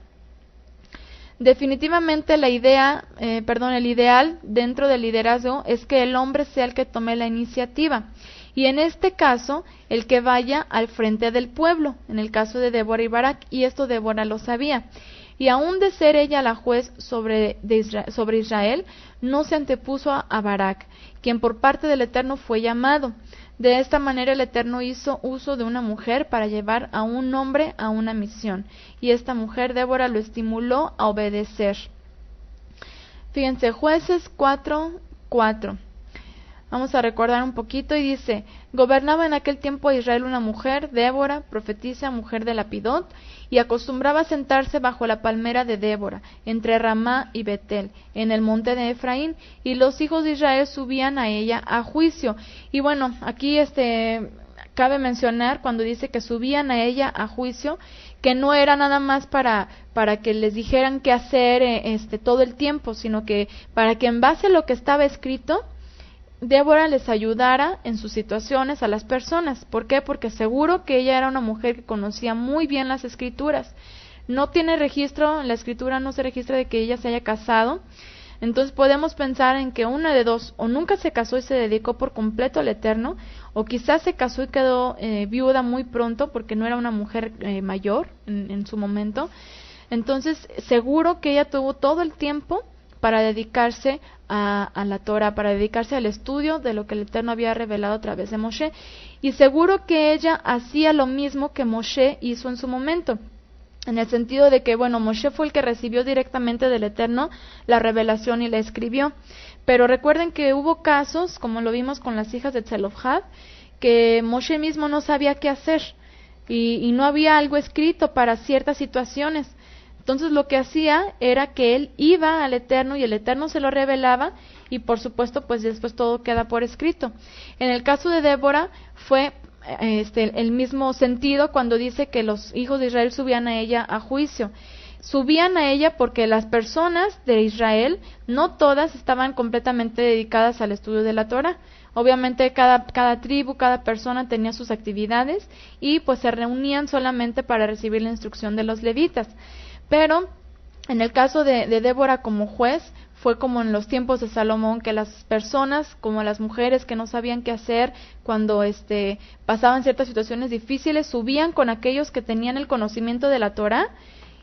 Definitivamente el ideal dentro del liderazgo es que el hombre sea el que tome la iniciativa. Y en este caso, el que vaya al frente del pueblo, en el caso de Débora y Barak, y esto Débora lo sabía. Y aún de ser ella la juez sobre Israel, no se antepuso a Barak, quien por parte del Eterno fue llamado. De esta manera el Eterno hizo uso de una mujer para llevar a un hombre a una misión, y esta mujer, Débora, lo estimuló a obedecer. Fíjense, Jueces 4:4. Vamos a recordar un poquito y dice, gobernaba en aquel tiempo a Israel una mujer, Débora, profetisa, mujer de Lapidot, y acostumbraba a sentarse bajo la palmera de Débora, entre Ramá y Betel, en el monte de Efraín, y los hijos de Israel subían a ella a juicio. Y bueno, aquí cabe mencionar cuando dice que subían a ella a juicio, que no era nada más para que les dijeran qué hacer todo el tiempo, sino que para que en base a lo que estaba escrito, Débora les ayudara en sus situaciones a las personas. ¿Por qué? Porque seguro que ella era una mujer que conocía muy bien las escrituras. No tiene registro, en la escritura no se registra de que ella se haya casado. Entonces podemos pensar en que una de dos, o nunca se casó y se dedicó por completo al Eterno, o quizás se casó y quedó viuda muy pronto porque no era una mujer mayor en su momento. Entonces seguro que ella tuvo todo el tiempo para dedicarse a la Torah, para dedicarse al estudio de lo que el Eterno había revelado a través de Moshe. Y seguro que ella hacía lo mismo que Moshe hizo en su momento, en el sentido de que, bueno, Moshe fue el que recibió directamente del Eterno la revelación y la escribió. Pero recuerden que hubo casos, como lo vimos con las hijas de Tzelofhad, que Moshe mismo no sabía qué hacer, y no había algo escrito para ciertas situaciones. Entonces lo que hacía era que él iba al Eterno y el Eterno se lo revelaba, y por supuesto pues después todo queda por escrito. En el caso de Débora fue el mismo sentido cuando dice que los hijos de Israel subían a ella a juicio. Subían a ella porque las personas de Israel, no todas estaban completamente dedicadas al estudio de la Torah. Obviamente cada tribu, cada persona tenía sus actividades y pues se reunían solamente para recibir la instrucción de los levitas. Pero en el caso de Débora como juez, fue como en los tiempos de Salomón, que las personas, como las mujeres que no sabían qué hacer cuando pasaban ciertas situaciones difíciles, subían con aquellos que tenían el conocimiento de la Torá,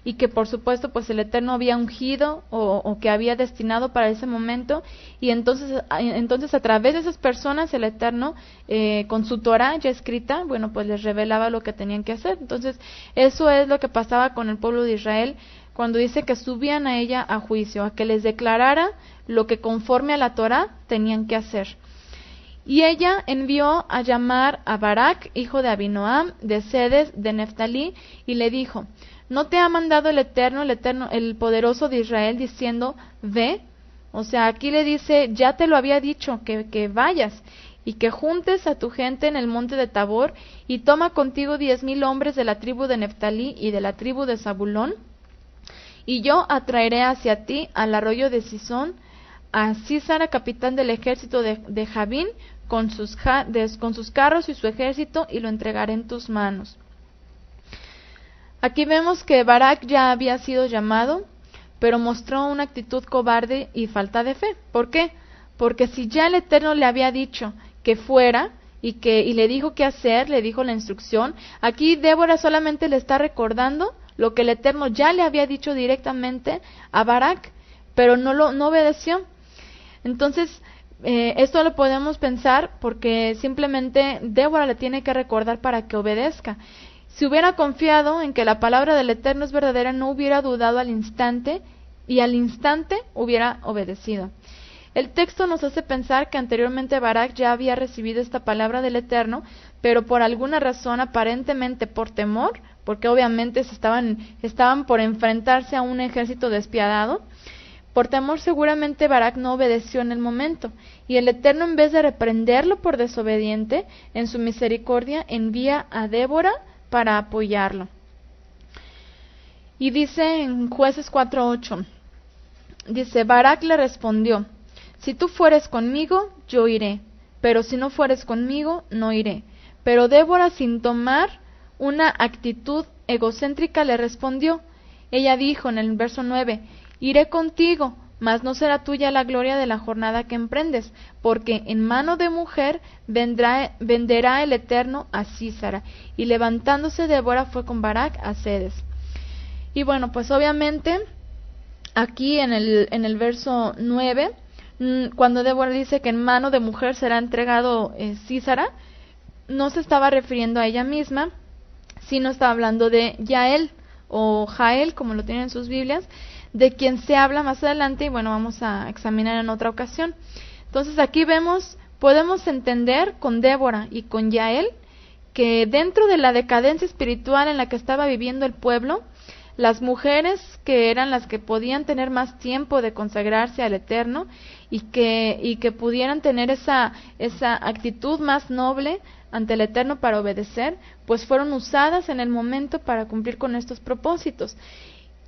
y que por supuesto pues el Eterno había ungido o que había destinado para ese momento, y entonces a través de esas personas el Eterno con su Torá ya escrita, bueno, pues les revelaba lo que tenían que hacer. Entonces eso es lo que pasaba con el pueblo de Israel cuando dice que subían a ella a juicio, a que les declarara lo que conforme a la Torá tenían que hacer. Y ella envió a llamar a Barak, hijo de Abinoam, de Sedes, de Neftalí, y le dijo: ¿no te ha mandado el Eterno, el poderoso de Israel, diciendo, ve? O sea, aquí le dice, ya te lo había dicho, que vayas, y que juntes a tu gente en el monte de Tabor, y toma contigo 10,000 hombres de la tribu de Neftalí y de la tribu de Zabulón, y yo atraeré hacia ti al arroyo de Sisón, a Sísara, capitán del ejército de Jabín, con sus carros y su ejército, y lo entregaré en tus manos. Aquí vemos que Barak ya había sido llamado, pero mostró una actitud cobarde y falta de fe. ¿Por qué? Porque si ya el Eterno le había dicho que fuera y le dijo qué hacer, le dijo la instrucción, aquí Débora solamente le está recordando lo que el Eterno ya le había dicho directamente a Barak, pero no obedeció. Entonces, esto lo podemos pensar porque simplemente Débora le tiene que recordar para que obedezca. Si hubiera confiado en que la palabra del Eterno es verdadera, no hubiera dudado al instante, y al instante hubiera obedecido. El texto nos hace pensar que anteriormente Barak ya había recibido esta palabra del Eterno, pero por alguna razón, aparentemente por temor, porque obviamente estaban por enfrentarse a un ejército despiadado, por temor seguramente Barak no obedeció en el momento, y el Eterno, en vez de reprenderlo por desobediente, en su misericordia envía a Débora para apoyarlo. Y dice en Jueces 4:8, dice, Barak le respondió, si tú fueres conmigo, yo iré, pero si no fueres conmigo, no iré. Pero Débora, sin tomar una actitud egocéntrica, le respondió. Ella dijo en el verso 9, iré contigo, mas no será tuya la gloria de la jornada que emprendes, porque en mano de mujer venderá el Eterno a Sísara. Y levantándose Débora fue con Barak a Sedes. Y bueno, pues obviamente aquí en el verso 9, cuando Débora dice que en mano de mujer será entregado Sísara, no se estaba refiriendo a ella misma, sino estaba hablando de Yael o Jael, como lo tienen en sus Biblias, de quien se habla más adelante, y bueno, vamos a examinar en otra ocasión. Entonces aquí podemos entender con Débora y con Yael que dentro de la decadencia espiritual en la que estaba viviendo el pueblo, las mujeres que eran las que podían tener más tiempo de consagrarse al Eterno y que pudieran tener esa actitud más noble ante el Eterno para obedecer, pues fueron usadas en el momento para cumplir con estos propósitos.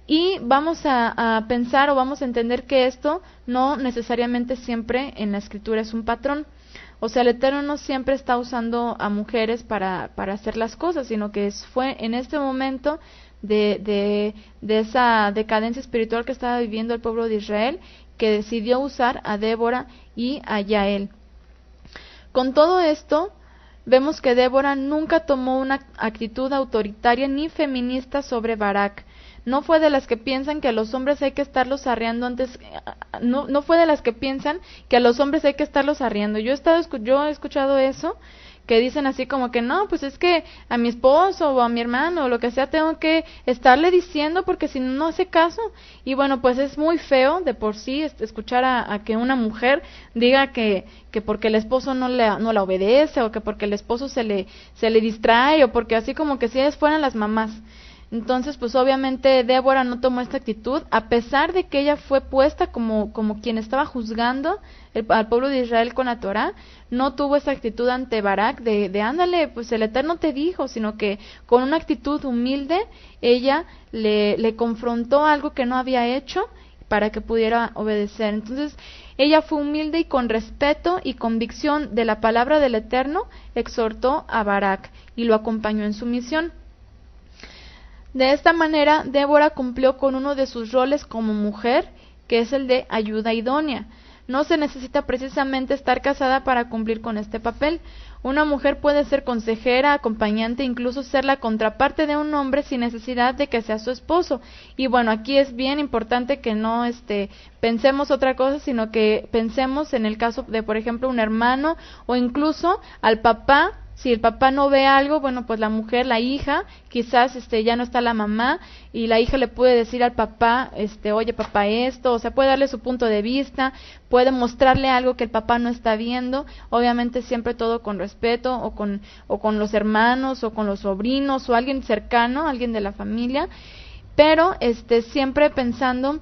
Y vamos a pensar o vamos a entender que esto no necesariamente siempre en la Escritura es un patrón. O sea, el Eterno no siempre está usando a mujeres para hacer las cosas, sino que fue en este momento de esa decadencia espiritual que estaba viviendo el pueblo de Israel que decidió usar a Débora y a Yael. Con todo esto, vemos que Débora nunca tomó una actitud autoritaria ni feminista sobre Barak. No fue de las que piensan que a los hombres hay que estarlos arreando antes, no fue de las que piensan que a los hombres hay que estarlos arreando. Yo he escuchado eso, que dicen así como que no, pues es que a mi esposo o a mi hermano o lo que sea tengo que estarle diciendo porque si no, no hace caso. Y bueno, pues es muy feo de por sí escuchar a que una mujer diga que porque el esposo no la obedece, o que porque el esposo se le distrae, o porque así como que si ellas fueran las mamás. Entonces, pues obviamente Débora no tomó esta actitud, a pesar de que ella fue puesta como quien estaba juzgando al pueblo de Israel con la Torá. No tuvo esa actitud ante Barak de ándale, pues el Eterno te dijo, sino que con una actitud humilde ella le confrontó algo que no había hecho para que pudiera obedecer. Entonces, ella fue humilde y con respeto y convicción de la palabra del Eterno exhortó a Barak y lo acompañó en su misión. De esta manera, Débora cumplió con uno de sus roles como mujer, que es el de ayuda idónea. No se necesita precisamente estar casada para cumplir con este papel. Una mujer puede ser consejera, acompañante, incluso ser la contraparte de un hombre sin necesidad de que sea su esposo. Y bueno, aquí es bien importante que no pensemos otra cosa, sino que pensemos en el caso de, por ejemplo, un hermano o incluso al papá. Si el papá no ve algo, bueno, pues la mujer, la hija, quizás ya no está la mamá y la hija le puede decir al papá, oye papá esto, o sea, puede darle su punto de vista, puede mostrarle algo que el papá no está viendo, obviamente siempre todo con respeto, o con los hermanos, o con los sobrinos, o alguien cercano, alguien de la familia, pero siempre pensando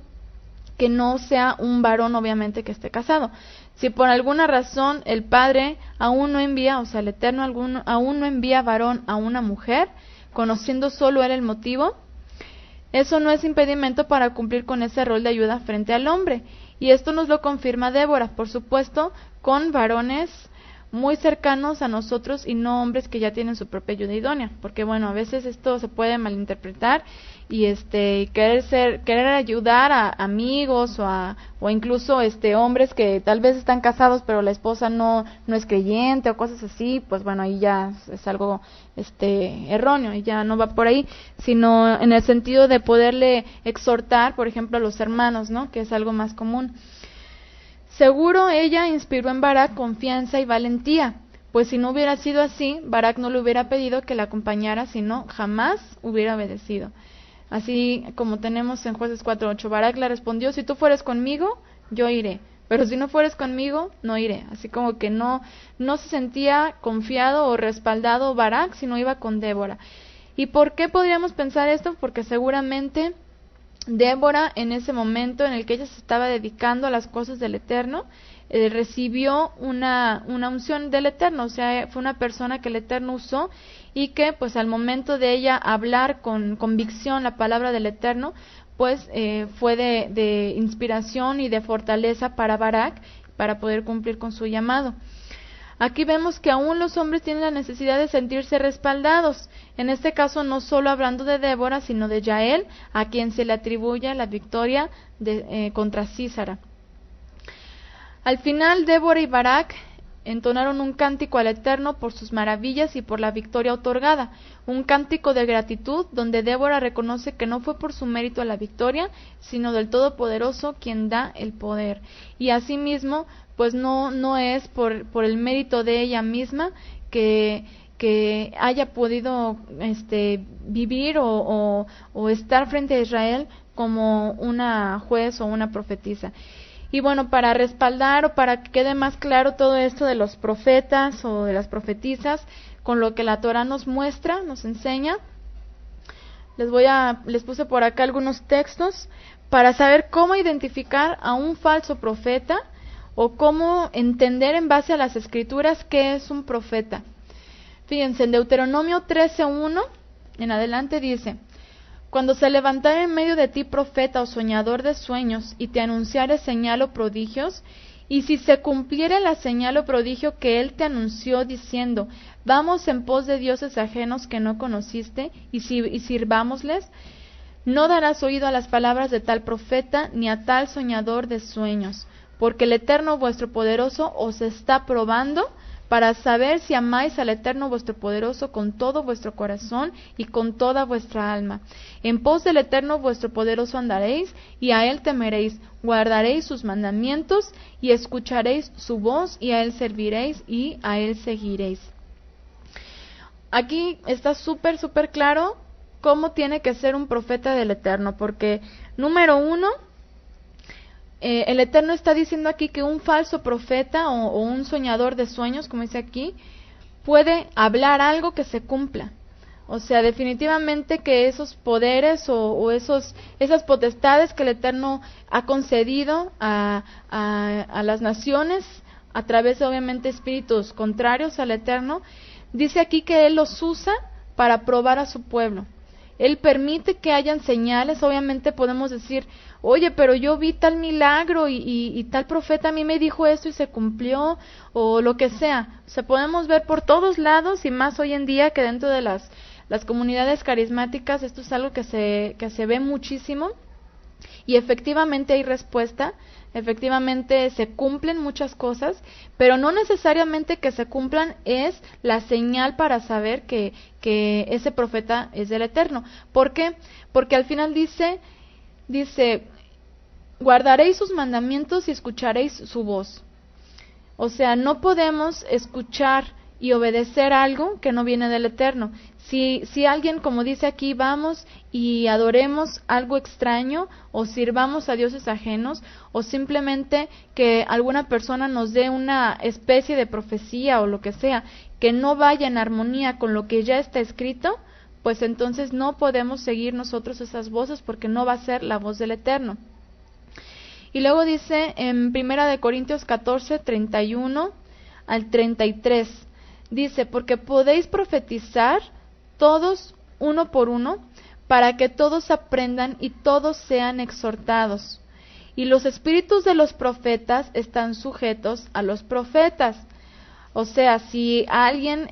que no sea un varón, obviamente, que esté casado. Si por alguna razón el Padre aún no envía, o sea, el Eterno aún no envía varón a una mujer, conociendo solo él el motivo, eso no es impedimento para cumplir con ese rol de ayuda frente al hombre. Y esto nos lo confirma Débora, por supuesto, con varones muy cercanos a nosotros y no hombres que ya tienen su propia ayuda idónea, porque bueno, a veces esto se puede malinterpretar y querer ayudar a amigos o incluso hombres que tal vez están casados pero la esposa no es creyente o cosas así, pues bueno, ahí ya es algo erróneo y ya no va por ahí, sino en el sentido de poderle exhortar, por ejemplo, a los hermanos, ¿no? Que es algo más común. Seguro ella inspiró en Barak confianza y valentía, pues si no hubiera sido así, Barak no le hubiera pedido que la acompañara, sino jamás hubiera obedecido. Así como tenemos en Jueces 4:8, Barak le respondió, si tú fueres conmigo, yo iré, pero si no fueres conmigo, no iré. Así como que no se sentía confiado o respaldado Barak si no iba con Débora. ¿Y por qué podríamos pensar esto? Porque seguramente Débora, en ese momento en el que ella se estaba dedicando a las cosas del Eterno, recibió una unción del Eterno, o sea, fue una persona que el Eterno usó y que pues al momento de ella hablar con convicción la palabra del Eterno, pues fue de inspiración y de fortaleza para Barak, para poder cumplir con su llamado. Aquí vemos que aún los hombres tienen la necesidad de sentirse respaldados, en este caso no solo hablando de Débora, sino de Yael, a quien se le atribuye la victoria contra Sísara. Al final, Débora y Barak entonaron un cántico al Eterno por sus maravillas y por la victoria otorgada, un cántico de gratitud donde Débora reconoce que no fue por su mérito la victoria, sino del Todopoderoso quien da el poder. Y asimismo, pues no es por el mérito de ella misma que haya podido vivir o estar frente a Israel como una juez o una profetisa. Y bueno, para respaldar o para que quede más claro todo esto de los profetas o de las profetisas, con lo que la Torah nos muestra, nos enseña, les puse por acá algunos textos para saber cómo identificar a un falso profeta o cómo entender en base a las escrituras qué es un profeta. Fíjense, en Deuteronomio 13:1 en adelante dice: cuando se levantare en medio de ti profeta o soñador de sueños, y te anunciare señal o prodigios, y si se cumpliere la señal o prodigio que él te anunció, diciendo, vamos en pos de dioses ajenos que no conociste, y sirvámosles, no darás oído a las palabras de tal profeta, ni a tal soñador de sueños, porque el Eterno vuestro poderoso os está probando, para saber si amáis al Eterno vuestro poderoso con todo vuestro corazón y con toda vuestra alma. En pos del Eterno vuestro poderoso andaréis, y a él temeréis, guardaréis sus mandamientos, y escucharéis su voz, y a él serviréis, y a él seguiréis. Aquí está súper claro cómo tiene que ser un profeta del Eterno, porque número 1, el Eterno está diciendo aquí que un falso profeta o un soñador de sueños, como dice aquí, puede hablar algo que se cumpla. O sea, definitivamente que esos poderes o esas potestades que el Eterno ha concedido a las naciones, a través de obviamente espíritus contrarios al Eterno, dice aquí que Él los usa para probar a su pueblo. Él permite que hayan señales. Obviamente podemos decir, oye, pero yo vi tal milagro y tal profeta a mí me dijo esto y se cumplió, o lo que sea. O sea, podemos ver por todos lados, y más hoy en día que dentro de las las comunidades carismáticas, esto es algo que se ve muchísimo, y efectivamente hay respuesta, efectivamente se cumplen muchas cosas, pero no necesariamente que se cumplan es la señal para saber que ese profeta es del Eterno. ¿Por qué? Porque al final dice, guardaréis sus mandamientos y escucharéis su voz. O sea, no podemos escuchar y obedecer algo que no viene del Eterno. Si alguien, como dice aquí, vamos y adoremos algo extraño o sirvamos a dioses ajenos, o simplemente que alguna persona nos dé una especie de profecía o lo que sea, que no vaya en armonía con lo que ya está escrito, pues entonces no podemos seguir nosotros esas voces, porque no va a ser la voz del Eterno. Y luego dice en 1 Corintios 14, 31 al 33, dice, porque podéis profetizar todos uno por uno, para que todos aprendan y todos sean exhortados. Y los espíritus de los profetas están sujetos a los profetas. O sea, si alguien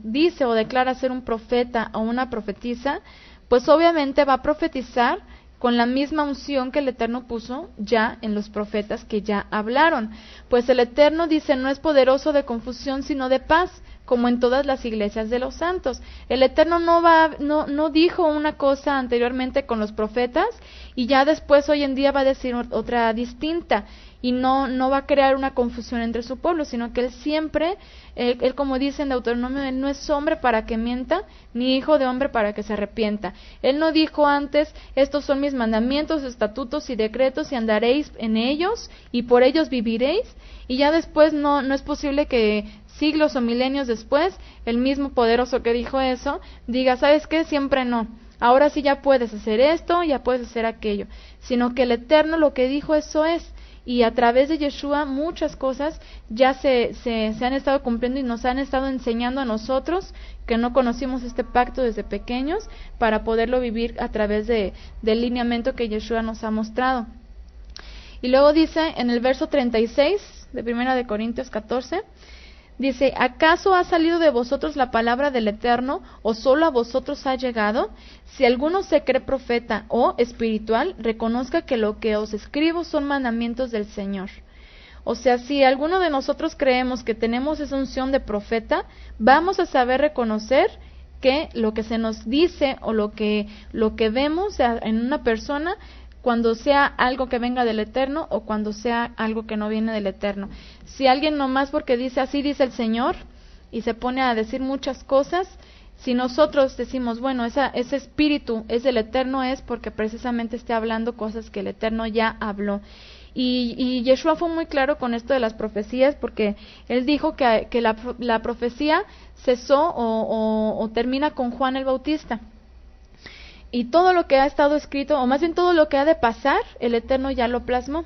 dice o declara ser un profeta o una profetisa, pues obviamente va a profetizar con la misma unción que el Eterno puso ya en los profetas que ya hablaron. Pues el Eterno dice, no es poderoso de confusión, sino de paz, como en todas las iglesias de los santos. El Eterno no dijo una cosa anteriormente con los profetas y ya después hoy en día va a decir otra distinta, y no va a crear una confusión entre su pueblo, sino que él siempre, él como dice en Deuteronomio, él no es hombre para que mienta, ni hijo de hombre para que se arrepienta. Él no dijo antes, estos son mis mandamientos, estatutos y decretos, y andaréis en ellos, y por ellos viviréis, y ya después no es posible que siglos o milenios después, el mismo poderoso que dijo eso, diga, ¿sabes qué? Siempre no. Ahora sí ya puedes hacer esto, ya puedes hacer aquello. Sino que el Eterno lo que dijo, eso es. Y a través de Yeshua muchas cosas ya se han estado cumpliendo y nos han estado enseñando a nosotros que no conocimos este pacto desde pequeños, para poderlo vivir a través del lineamiento que Yeshua nos ha mostrado. Y luego dice en el verso 36 de 1 Corintios 14, dice, ¿acaso ha salido de vosotros la palabra del Eterno, o solo a vosotros ha llegado? Si alguno se cree profeta o espiritual, reconozca que lo que os escribo son mandamientos del Señor. O sea, si alguno de nosotros creemos que tenemos esa unción de profeta, vamos a saber reconocer que lo que se nos dice o lo que vemos en una persona, cuando sea algo que venga del Eterno o cuando sea algo que no viene del Eterno. Si alguien nomás porque dice así dice el Señor y se pone a decir muchas cosas, si nosotros decimos, bueno, ese espíritu es del Eterno, es porque precisamente esté hablando cosas que el Eterno ya habló. Y Yeshua fue muy claro con esto de las profecías, porque él dijo que la profecía cesó o termina con Juan el Bautista. Y todo lo que ha estado escrito, o más bien todo lo que ha de pasar, el Eterno ya lo plasmó.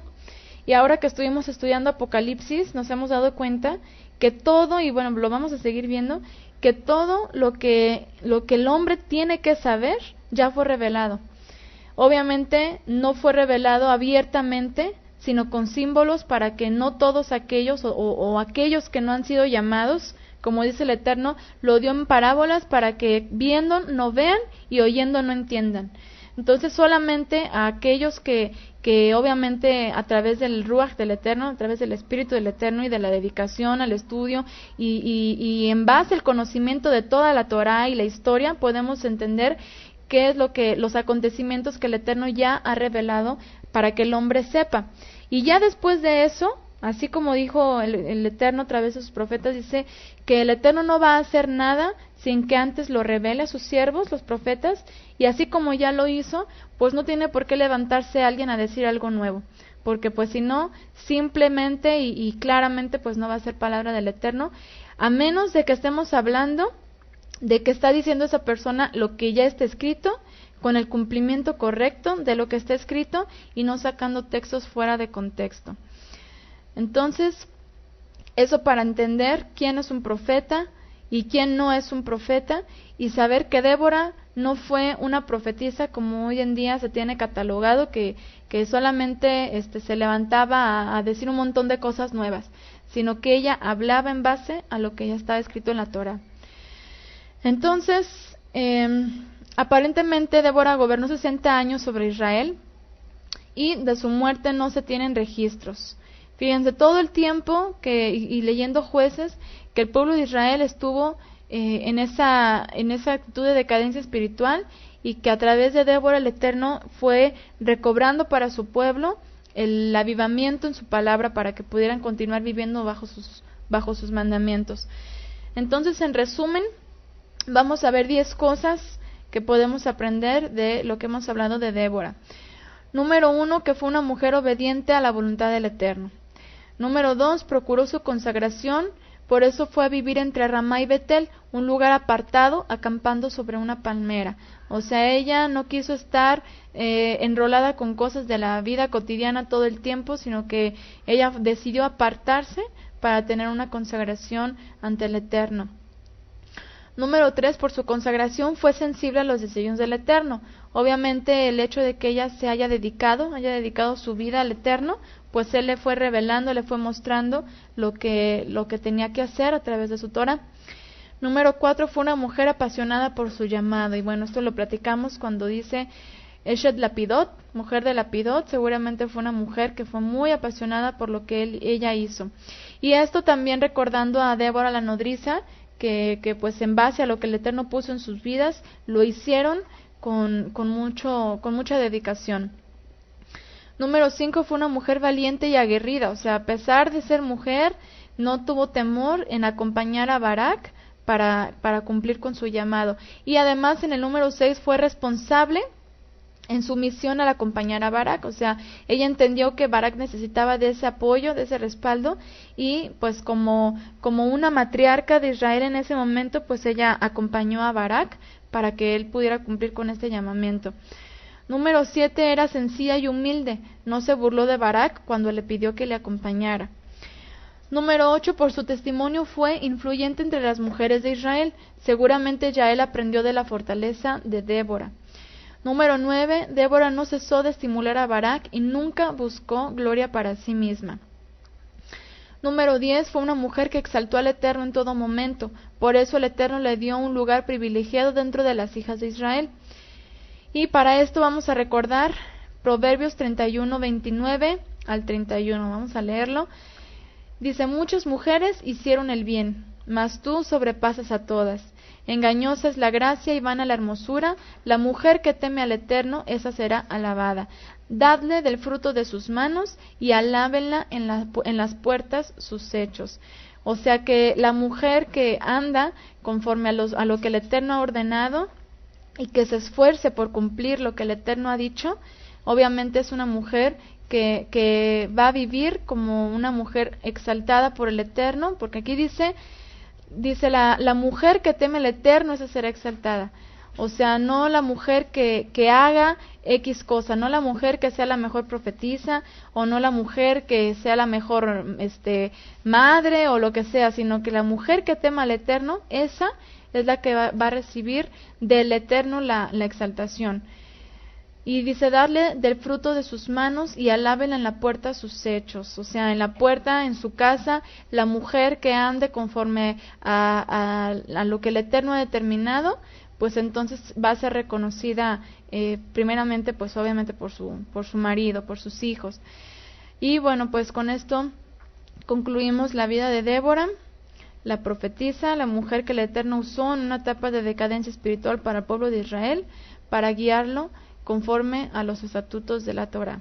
Y ahora que estuvimos estudiando Apocalipsis, nos hemos dado cuenta que todo, y bueno, lo vamos a seguir viendo, que todo lo que el hombre tiene que saber ya fue revelado. Obviamente no fue revelado abiertamente, sino con símbolos, para que no todos aquellos o aquellos que no han sido llamados, como dice el Eterno, lo dio en parábolas para que viendo no vean y oyendo no entiendan. Entonces solamente a aquellos que obviamente a través del Ruach del Eterno, a través del Espíritu del Eterno y de la dedicación al estudio y en base al conocimiento de toda la Torá y la historia, podemos entender qué es los acontecimientos que el Eterno ya ha revelado para que el hombre sepa. Y ya después de eso, así como dijo el Eterno a través de sus profetas, dice que el Eterno no va a hacer nada sin que antes lo revele a sus siervos, los profetas, y así como ya lo hizo, pues no tiene por qué levantarse alguien a decir algo nuevo, porque pues si no, simplemente y claramente pues no va a ser palabra del Eterno, a menos de que estemos hablando de que está diciendo esa persona lo que ya está escrito, con el cumplimiento correcto de lo que está escrito y no sacando textos fuera de contexto. Entonces, eso para entender quién es un profeta y quién no es un profeta, y saber que Débora no fue una profetisa como hoy en día se tiene catalogado, que solamente se levantaba a decir un montón de cosas nuevas, sino que ella hablaba en base a lo que ya estaba escrito en la Torá. Entonces, Aparentemente Débora gobernó 60 años sobre Israel y de su muerte no se tienen registros. Fíjense, todo el tiempo y leyendo Jueces, que el pueblo de Israel estuvo en esa actitud de decadencia espiritual, y que a través de Débora el Eterno fue recobrando para su pueblo el avivamiento en su palabra para que pudieran continuar viviendo bajo sus mandamientos. Entonces, en resumen, vamos a ver 10 cosas que podemos aprender de lo que hemos hablado de Débora. Número 1, que fue una mujer obediente a la voluntad del Eterno. Número 2, procuró su consagración, por eso fue a vivir entre Ramá y Betel, un lugar apartado, acampando sobre una palmera. O sea, ella no quiso estar enrolada con cosas de la vida cotidiana todo el tiempo, sino que ella decidió apartarse para tener una consagración ante el Eterno. Número 3, por su consagración fue sensible a los designios del Eterno. Obviamente el hecho de que ella se haya dedicado su vida al Eterno, pues Él le fue revelando, le fue mostrando lo que tenía que hacer a través de su Torah. Número 4, fue una mujer apasionada por su llamado. Y bueno, esto lo platicamos cuando dice Eshet Lapidot, mujer de Lapidot. Seguramente fue una mujer que fue muy apasionada por lo que ella hizo. Y esto también recordando a Débora la nodriza, que pues en base a lo que el Eterno puso en sus vidas, lo hicieron con mucha dedicación. Número 5, fue una mujer valiente y aguerrida. O sea, a pesar de ser mujer, no tuvo temor en acompañar a Barak para cumplir con su llamado. Y además en el número 6 fue responsable en su misión al acompañar a Barak. O sea, ella entendió que Barak necesitaba de ese apoyo, de ese respaldo, y pues como una matriarca de Israel en ese momento, pues ella acompañó a Barak para que él pudiera cumplir con este llamamiento. Número 7, era sencilla y humilde, no se burló de Barak cuando le pidió que le acompañara. Número 8, por su testimonio fue influyente entre las mujeres de Israel. Seguramente ya él aprendió de la fortaleza de Débora. Número 9, Débora no cesó de estimular a Barak y nunca buscó gloria para sí misma. Número 10, fue una mujer que exaltó al Eterno en todo momento. Por eso el Eterno le dio un lugar privilegiado dentro de las hijas de Israel. Y para esto vamos a recordar Proverbios 31, 29 al 31. Vamos a leerlo. Dice: muchas mujeres hicieron el bien, mas tú sobrepasas a todas. Engañosa es la gracia y vana la hermosura. La mujer que teme al Eterno, esa será alabada. Dadle del fruto de sus manos y alábenla en las puertas sus hechos. O sea que la mujer que anda conforme a lo que el Eterno ha ordenado y que se esfuerce por cumplir lo que el Eterno ha dicho, obviamente es una mujer que va a vivir como una mujer exaltada por el Eterno, porque aquí dice la mujer que teme al Eterno, esa será exaltada. O sea, no la mujer que haga X cosa, no la mujer que sea la mejor profetisa, o no la mujer que sea la mejor madre o lo que sea, sino que la mujer que tema al Eterno, esa es la que va a recibir del Eterno la exaltación. Y dice: darle del fruto de sus manos y alábenla en la puerta sus hechos. O sea, en la puerta, en su casa, la mujer que ande conforme a lo que el Eterno ha determinado, pues entonces va a ser reconocida primeramente, pues obviamente por su marido, por sus hijos. Y bueno, pues con esto concluimos la vida de Débora, la profetisa, la mujer que el Eterno usó en una etapa de decadencia espiritual para el pueblo de Israel, para guiarlo conforme a los estatutos de la Torá.